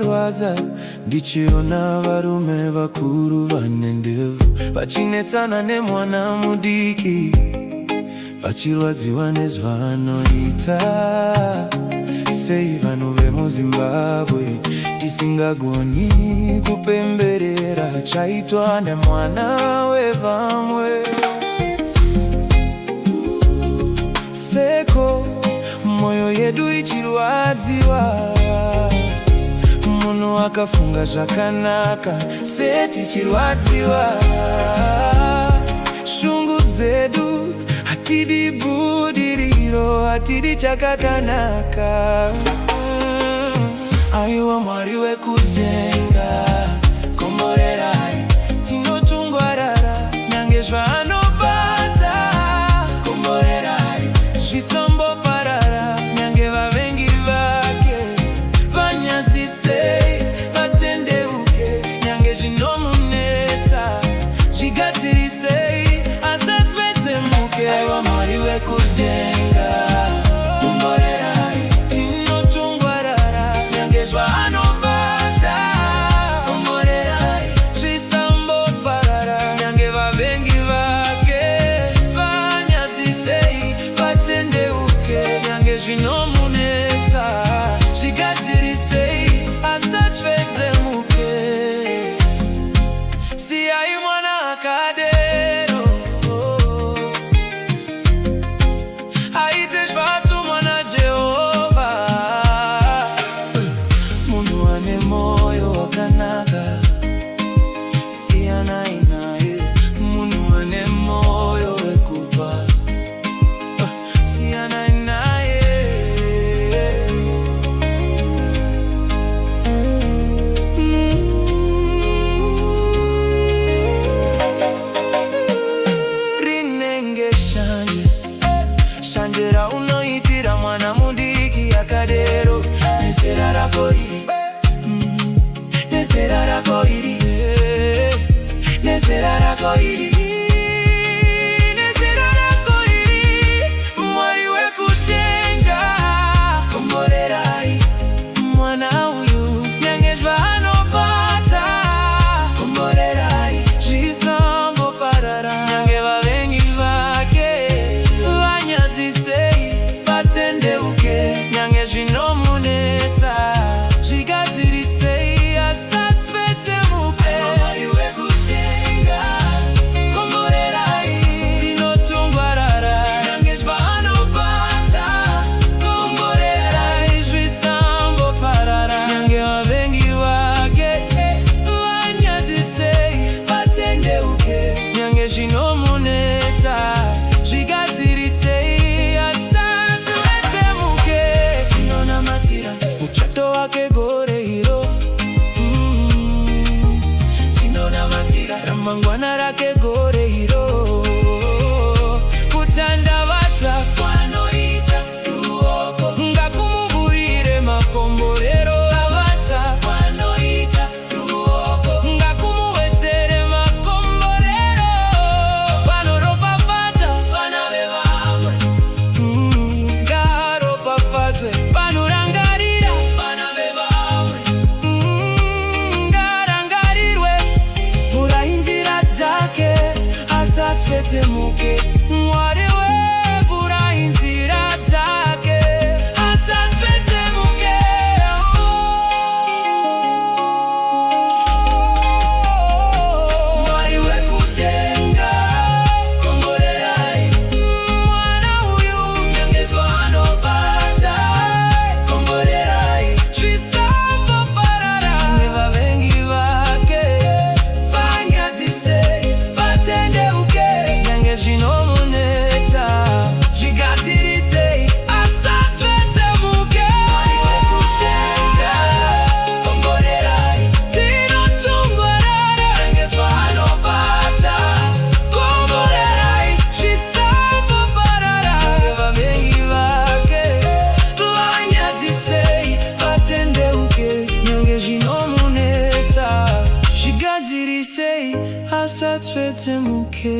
zvingarwadza ndichiona varume vakuru vane ndebvu vachinetsana nemwana mudiki, vachirwadziwa nezvavanoita. Sei vanhu vemuZimbabwe tisingagoni kupemberera chaitwa nemwana wevamwe? Seko moyo yedu ichirwadziwa, munhu akafunga zvakanaka setichirwadziwa. Shungu dzedu hatidi budiriro, hatidi chakakanaka. Aiwa Mwari wekudenga, komborerai tinotungwarara nyange zvaanobata. Komborerai zvisamboparara nyange vavengi vake vanyadzisei, vatendeuke nyange zvinomunetsa, zvigadzirisei asatsetsemuke. Aiwa Mwari wekudenga, komborerai tinotungwarara nyange zvaanobata. Komborerai zvisamboparara nyange vavengi vake vanyadzisei, vatendeuke nyange zvinomunetsa, zvigadzirisei asatsetsemuke. Siyai mwana akadero aite zvatumwa naJehovha. Munhu ane moyo wakanaka, siyanai naye. Munhu ane moyo wekupa, siyanai naye. Rinenge shanje, shanje raunoitira mwana mudiki akadero. Nezera rako iri, nezera rako iri, nezera rako iri, nezera rako iri. Mwari wekudenga, komborerai mwana uyu nyange zvaanobata. Komborerai zvisamboparara nyange vavengi vake vanyadzisei, vatendeuke nyange zvinomunetsa, zvigadzirisei asatsetsemuke. Mwari wekudenga, komborerai tinotungwarara nyange zvaanobata. Komborerai zvisamboparara nyange vavengi vake vanyadzisei, vatendeuke nyange zvinomunetsa, zvigadzirisei asatsetsemuke. Tinonamatira muchato wake gore iro, tinonamatira ramangwana rake gore iro. Kutandavadza kwanoita ruoko ngakumuvurire makomborero. Avadza kwanoita ruoko ngakumuwedzere makomborero. Vanoropafadza vana vevamwe, ngaropafadzwe vanorangarira vana vevamwe. Ngarangarirwe mvura inzira dzake asatsetsemuke. Mwari wemvura inzira dzake asatsetsemuke. Mwari wekudenga, komborerai mwana uyu nyange zvaanobata. Komborerai zvisamboparara nyange vavengi vake vanyadzisei, vatendeuke nyange zvinomunetsa, zvigadzirisei asatsetsemuke. Mwari wekudenga, komborerai tinotungwarara nyange zvaanobata. Komborerai zvisamboparara nyange vavengi vake vanyadzisei, vatendeuke nyange zvinomunetsa, zvigadzirisei asatsetsemuke.